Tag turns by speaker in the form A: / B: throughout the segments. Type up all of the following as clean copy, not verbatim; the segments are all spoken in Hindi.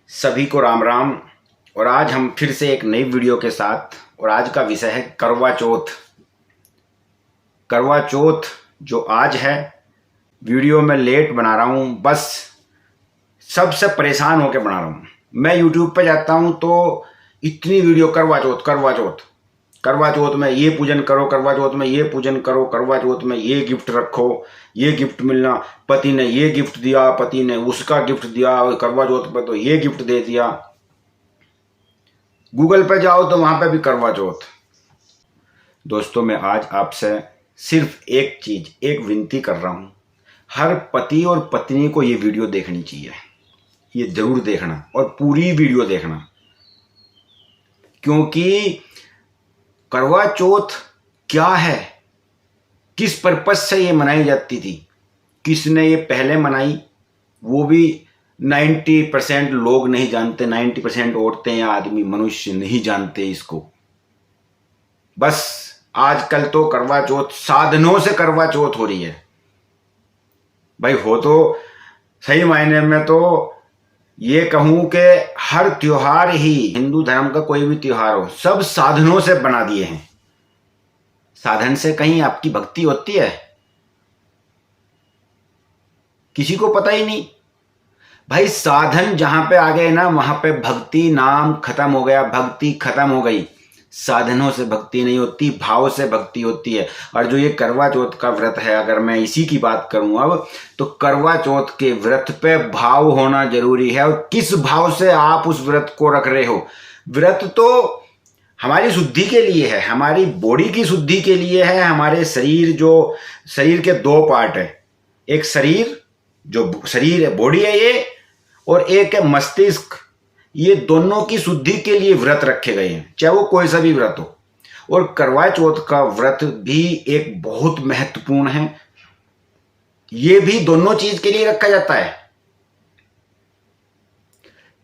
A: सभी को राम राम। और आज हम फिर से एक नई वीडियो के साथ, और आज का विषय है करवा चौथ। करवा चौथ जो आज है, वीडियो में लेट बना रहा हूँ, बस सबसे परेशान होकर बना रहा हूँ। मैं यूट्यूब पे जाता हूँ तो इतनी वीडियो करवा चौथ करवा चौथ, करवा चौथ में ये पूजन करो, करवा चौथ में ये पूजन करो, करवा चौथ में ये गिफ्ट रखो, ये गिफ्ट मिलना, पति ने ये गिफ्ट दिया, पति ने उसका गिफ्ट दिया, और करवा चौथ पे तो ये गिफ्ट दे दिया। गूगल पे जाओ तो वहां पे भी करवा चौथ। दोस्तों, मैं आज आपसे सिर्फ एक चीज, एक विनती कर रहा हूं। हर पति और पत्नी को ये वीडियो देखनी चाहिए, ये जरूर देखना और पूरी वीडियो देखना, क्योंकि करवा चौथ क्या है, किस पर्पस से ये मनाई जाती थी, किसने ये पहले मनाई, वो भी 90% लोग नहीं जानते। 90% औरतें या आदमी, मनुष्य नहीं जानते इसको। बस आजकल तो करवा चौथ साधनों से करवा चौथ हो रही है। भाई हो तो सही मायने में तो ये कहूं कि हर त्योहार ही, हिंदू धर्म का कोई भी त्योहार हो, सब साधनों से बना दिए हैं। साधन से कहीं आपकी भक्ति होती है? किसी को पता ही नहीं। भाई साधन जहां पे आ गए ना, वहां पे भक्ति नाम खत्म हो गया, भक्ति खत्म हो गई। साधनों से भक्ति नहीं होती, भाव से भक्ति होती है। और जो ये करवा चौथ का व्रत है, अगर मैं इसी की बात करूं अब, तो करवा चौथ के व्रत पे भाव होना जरूरी है। और किस भाव से आप उस व्रत को रख रहे हो। व्रत तो हमारी शुद्धि के लिए है, हमारी बॉडी की शुद्धि के लिए है। हमारे शरीर, जो शरीर के दो पार्ट है, एक शरीर, जो शरीर है, बॉडी है ये, और एक है मस्तिष्क। ये दोनों की शुद्धि के लिए व्रत रखे गए हैं, चाहे वो कोई सा भी व्रत हो। और करवा चौथ का व्रत भी एक बहुत महत्वपूर्ण है। ये भी दोनों चीज के लिए रखा जाता है।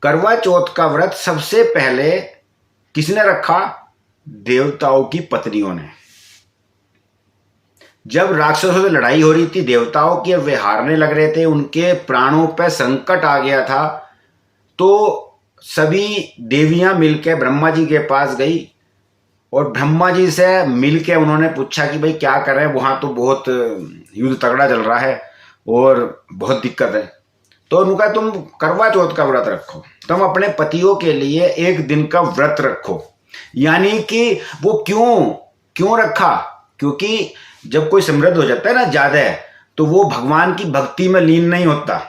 A: करवा चौथ का व्रत सबसे पहले किसने रखा? देवताओं की पत्नियों ने। जब राक्षसों से लड़ाई हो रही थी देवताओं की, वे हारने लग रहे थे, उनके प्राणों पर संकट आ गया था, तो सभी देवियां मिलकर ब्रह्मा जी के पास गई और ब्रह्मा जी से मिलकर उन्होंने पूछा कि भाई क्या कर रहे हैं, वहां तो बहुत युद्ध तगड़ा चल रहा है और बहुत दिक्कत है। तो उन्होंने कहा तुम करवा चौथ का व्रत रखो, तुम अपने पतियों के लिए एक दिन का व्रत रखो। यानी कि वो क्यों रखा? क्योंकि जब कोई समृद्ध हो जाता है ना ज्यादा, तो वो भगवान की भक्ति में लीन नहीं होता।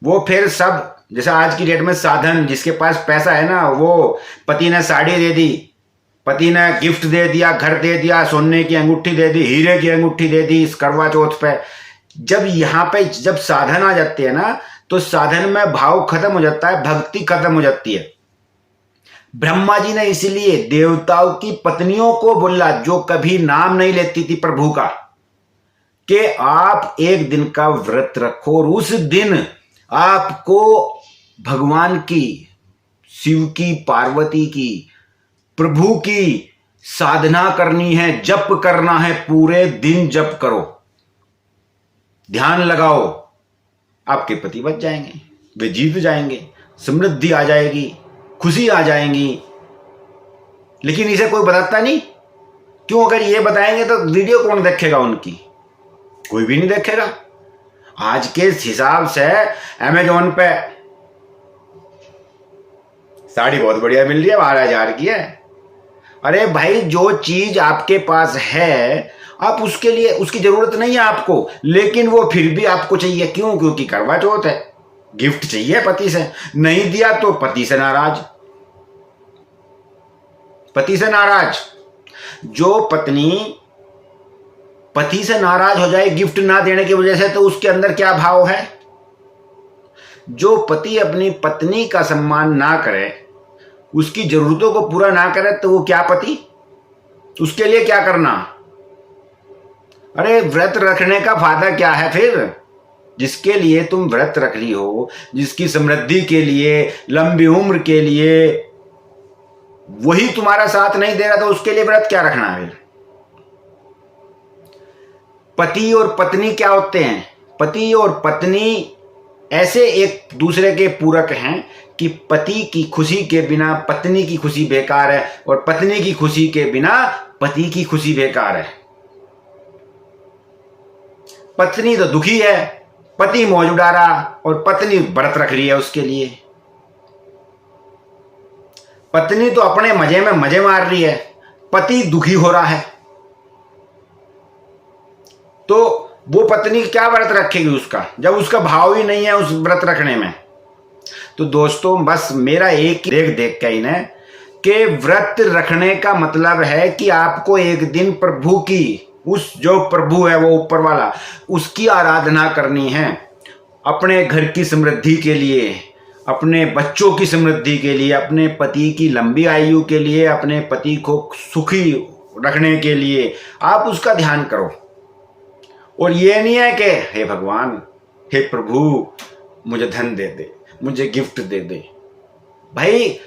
A: वो फिर सब, जैसे आज की डेट में साधन, जिसके पास पैसा है ना, वो पति ने साड़ी दे दी, पति ने गिफ्ट दे दिया, घर दे दिया, सोने की अंगूठी दे दी, हीरे की अंगूठी दे दी इस करवा चौथ पे। जब यहाँ पे जब साधन आ जाते हैं ना, तो साधन में भाव खत्म हो जाता है, भक्ति खत्म हो जाती है। ब्रह्मा जी ने इसीलिए देवताओं की पत्नियों को बोला, जो कभी नाम नहीं लेती थी प्रभु का, कि आप एक दिन का व्रत रखो और उस दिन आपको भगवान की, शिव की, पार्वती की, प्रभु की साधना करनी है, जप करना है, पूरे दिन जप करो, ध्यान लगाओ। आपके पति बच जाएंगे, वे जीत जाएंगे, समृद्धि आ जाएगी, खुशी आ जाएंगी। लेकिन इसे कोई बताता नहीं। क्यों? अगर ये बताएंगे तो वीडियो कौन देखेगा उनकी? कोई भी नहीं देखेगा। आज के हिसाब से अमेजोन पे साड़ी बहुत बढ़िया मिल रही है, 12,000 की है। अरे भाई, जो चीज आपके पास है, आप उसके लिए, उसकी जरूरत नहीं है आपको, लेकिन वो फिर भी आपको चाहिए। क्यों? क्योंकि करवा चौथ है, गिफ्ट चाहिए पति से। नहीं दिया तो पति से नाराज, पति से नाराज। जो पत्नी पति से नाराज हो जाए गिफ्ट ना देने की वजह से, तो उसके अंदर क्या भाव है? जो पति अपनी पत्नी का सम्मान ना करे, उसकी जरूरतों को पूरा ना करे, तो वो क्या पति? उसके लिए क्या करना? अरे व्रत रखने का फायदा क्या है फिर? जिसके लिए तुम व्रत रख रही हो, जिसकी समृद्धि के लिए, लंबी उम्र के लिए, वही तुम्हारा साथ नहीं दे रहा, तो उसके लिए व्रत क्या रखना है? पति और पत्नी क्या होते हैं? पति और पत्नी ऐसे एक दूसरे के पूरक हैं कि पति की खुशी के बिना पत्नी की खुशी बेकार है और पत्नी की खुशी के बिना पति की खुशी बेकार है। पत्नी तो दुखी है, पति मौज उड़ा रहा और पत्नी व्रत रख रही है उसके लिए। पत्नी तो अपने मजे में मजे मार रही है, पति दुखी हो रहा है। तो वो पत्नी क्या व्रत रखेगी उसका, जब उसका भाव ही नहीं है उस व्रत रखने में। तो दोस्तों बस मेरा एक देख के इन्हें कि व्रत रखने का मतलब है कि आपको एक दिन प्रभु की, उस जो प्रभु है वो ऊपर वाला, उसकी आराधना करनी है। अपने घर की समृद्धि के लिए, अपने बच्चों की समृद्धि के लिए, अपने पति की लंबी आयु के लिए, अपने पति को सुखी रखने के लिए आप उसका ध्यान करो। और ये नहीं है कि हे भगवान, हे प्रभु मुझे धन दे दे, मुझे गिफ्ट दे दे। भाई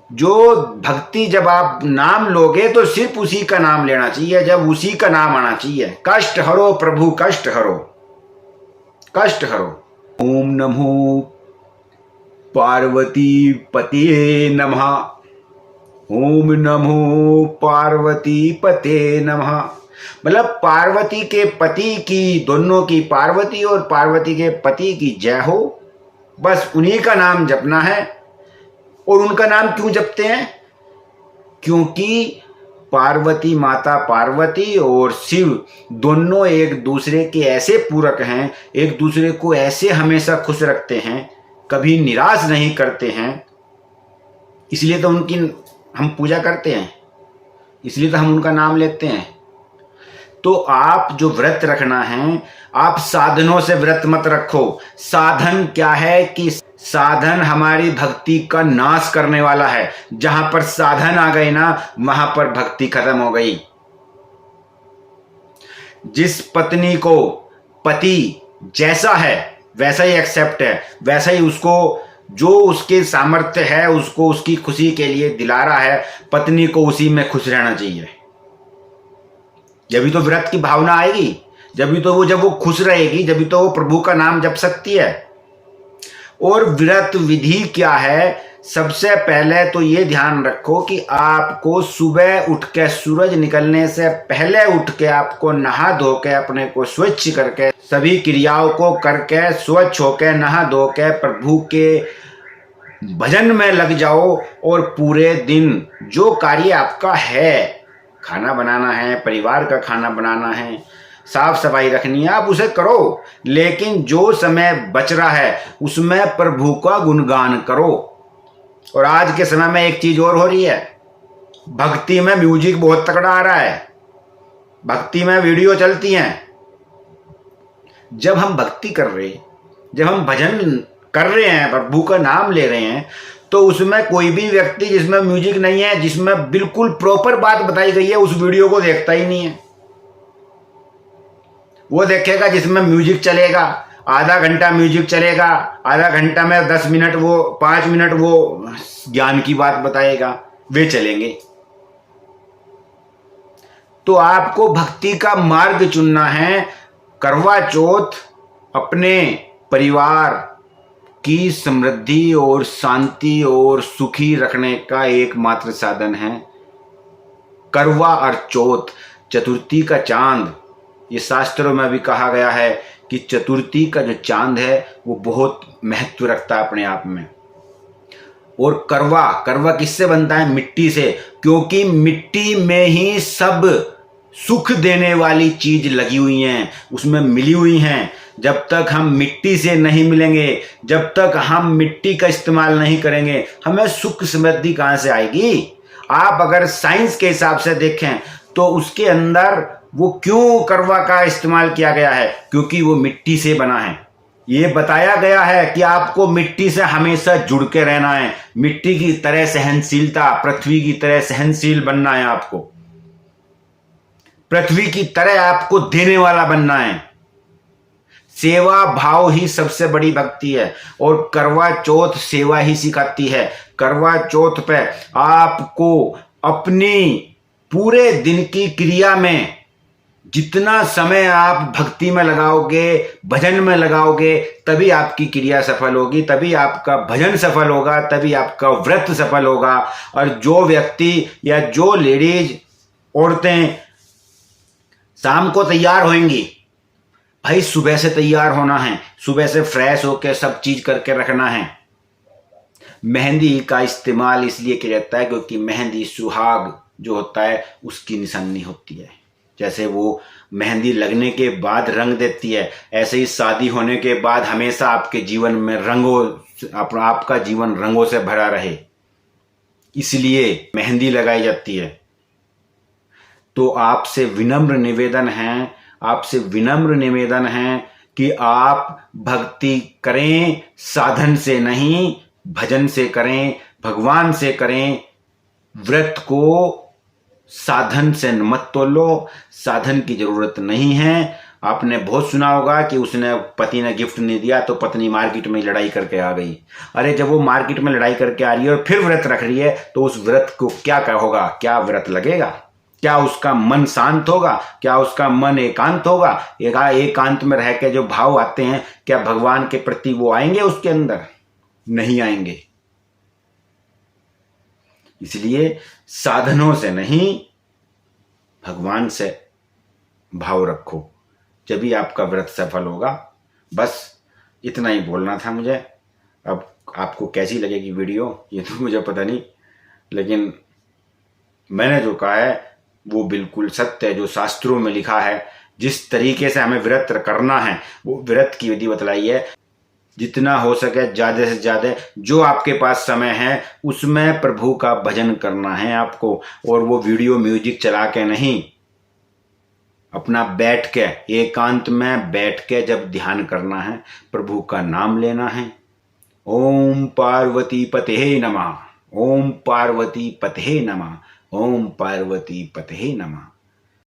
A: जो भक्ति, जब आप नाम लोगे तो सिर्फ उसी का नाम लेना चाहिए, जब उसी का नाम आना चाहिए। कष्ट हरो प्रभु कष्ट हरो, कष्ट हरो। ओम नमो पार्वती पते नमः, ओम नमो पार्वती पते नमः। मतलब पार्वती के पति की, दोनों की, पार्वती और पार्वती के पति की जय हो। बस उन्हीं का नाम जपना है। और उनका नाम क्यों जपते हैं? क्योंकि पार्वती माता पार्वती और शिव दोनों एक दूसरे के ऐसे पूरक हैं, एक दूसरे को ऐसे हमेशा खुश रखते हैं, कभी निराश नहीं करते हैं। इसलिए तो उनकी हम पूजा करते हैं, इसलिए तो हम उनका नाम लेते हैं। तो आप जो व्रत रखना है, आप साधनों से व्रत मत रखो। साधन क्या है कि साधन हमारी भक्ति का नाश करने वाला है। जहां पर साधन आ गए ना, वहां पर भक्ति खत्म हो गई। जिस पत्नी को पति जैसा है वैसा ही एक्सेप्ट है, वैसा ही उसको, जो उसके सामर्थ्य है उसको उसकी खुशी के लिए दिला रहा है, पत्नी को उसी में खुश रहना चाहिए। जब तो व्रत की भावना आएगी, जब वो खुश रहेगी, जब तो वो प्रभु का नाम जप सकती है। और व्रत विधि क्या है? सबसे पहले तो ये ध्यान रखो कि आपको सुबह उठ के, सूरज निकलने से पहले उठ के, आपको नहा धो के, अपने को स्वच्छ करके, सभी क्रियाओं को करके, स्वच्छ होके, नहा धो के प्रभु के भजन में लग जाओ। और पूरे दिन जो कार्य आपका है, खाना बनाना है, परिवार का खाना बनाना है, साफ सफाई रखनी है, आप उसे करो। लेकिन जो समय बच रहा है उसमें प्रभु का गुणगान करो। और आज के समय में एक चीज और हो रही है, भक्ति में म्यूजिक बहुत तगड़ा आ रहा है, भक्ति में वीडियो चलती हैं। जब हम भक्ति कर रहे, जब हम भजन कर रहे हैं, प्रभु का नाम ले रहे हैं, तो उसमें कोई भी व्यक्ति जिसमें म्यूजिक नहीं है, जिसमें बिल्कुल प्रॉपर बात बताई गई है, उस वीडियो को देखता ही नहीं है। वो देखेगा जिसमें म्यूजिक चलेगा, आधा घंटा म्यूजिक चलेगा, आधा घंटा में 10 मिनट वो, 5 मिनट वो ज्ञान की बात बताएगा, वे चलेंगे। तो आपको भक्ति का मार्ग चुनना है। करवा चौथ अपने परिवार की समृद्धि और शांति और सुखी रखने का एकमात्र साधन है। करवा और चौथ, चतुर्थी का चांद, ये शास्त्रों में भी कहा गया है कि चतुर्थी का जो चांद है वो बहुत महत्व रखता है अपने आप में। और करवा किससे बनता है? मिट्टी से, क्योंकि मिट्टी में ही सब सुख देने वाली चीज लगी हुई हैं, उसमें मिली हुई हैं। जब तक हम मिट्टी से नहीं मिलेंगे, जब तक हम मिट्टी का इस्तेमाल नहीं करेंगे, हमें सुख समृद्धि कहां से आएगी? आप अगर साइंस के हिसाब से देखें तो उसके अंदर वो क्यों करवा का इस्तेमाल किया गया है? क्योंकि वो मिट्टी से बना है। ये बताया गया है कि आपको मिट्टी से हमेशा जुड़ के रहना है, मिट्टी की तरह सहनशीलता, पृथ्वी की तरह सहनशील बनना है आपको, पृथ्वी की तरह आपको देने वाला बनना है। सेवा भाव ही सबसे बड़ी भक्ति है और करवा चौथ सेवा ही सिखाती है। करवा चौथ पे आपको अपनी पूरे दिन की क्रिया में जितना समय आप भक्ति में लगाओगे, भजन में लगाओगे, तभी आपकी क्रिया सफल होगी, तभी आपका भजन सफल होगा, तभी आपका व्रत सफल होगा। और जो व्यक्ति या जो लेडीज, औरतें शाम को तैयार होंगी, भाई सुबह से तैयार होना है, सुबह से फ्रेश होकर सब चीज करके रखना है। मेहंदी का इस्तेमाल इसलिए किया जाता है क्योंकि मेहंदी सुहाग जो होता है उसकी निशानी होती है। जैसे वो मेहंदी लगने के बाद रंग देती है, ऐसे ही शादी होने के बाद हमेशा आपके जीवन में आपका जीवन रंगों से भरा रहे, इसलिए मेहंदी लगाई जाती है। तो आपसे विनम्र निवेदन है कि आप भक्ति करें, साधन से नहीं, भजन से करें, भगवान से करें। व्रत को साधन से मत तोलो, साधन की जरूरत नहीं है। आपने बहुत सुना होगा कि उसने पति ने गिफ्ट नहीं दिया तो पत्नी मार्केट में लड़ाई करके आ गई। अरे जब वो मार्केट में लड़ाई करके आ रही है और फिर व्रत रख रही है तो उस व्रत को क्या होगा? क्या व्रत लगेगा? क्या उसका मन शांत होगा? क्या उसका मन एकांत होगा? एकांत में रह के जो भाव आते हैं, क्या भगवान के प्रति वो आएंगे उसके अंदर? नहीं आएंगे। इसलिए साधनों से नहीं, भगवान से भाव रखो, जब आपका व्रत सफल होगा। बस इतना ही बोलना था मुझे। अब आपको कैसी लगेगी वीडियो ये तो मुझे पता नहीं, लेकिन मैंने जो कहा है वो बिल्कुल सत्य है। जो शास्त्रों में लिखा है, जिस तरीके से हमें व्रत करना है वो व्रत की विधि बतलाई है। जितना हो सके ज़्यादा से ज़्यादा जो आपके पास समय है उसमें प्रभु का भजन करना है आपको। और वो वीडियो म्यूजिक चला के नहीं, अपना बैठ के एकांत में बैठ के जब ध्यान करना है, प्रभु का नाम लेना है। ओम पार्वती पते नमः, ओम पार्वती पते नमः, ओम पार्वती पते नमः।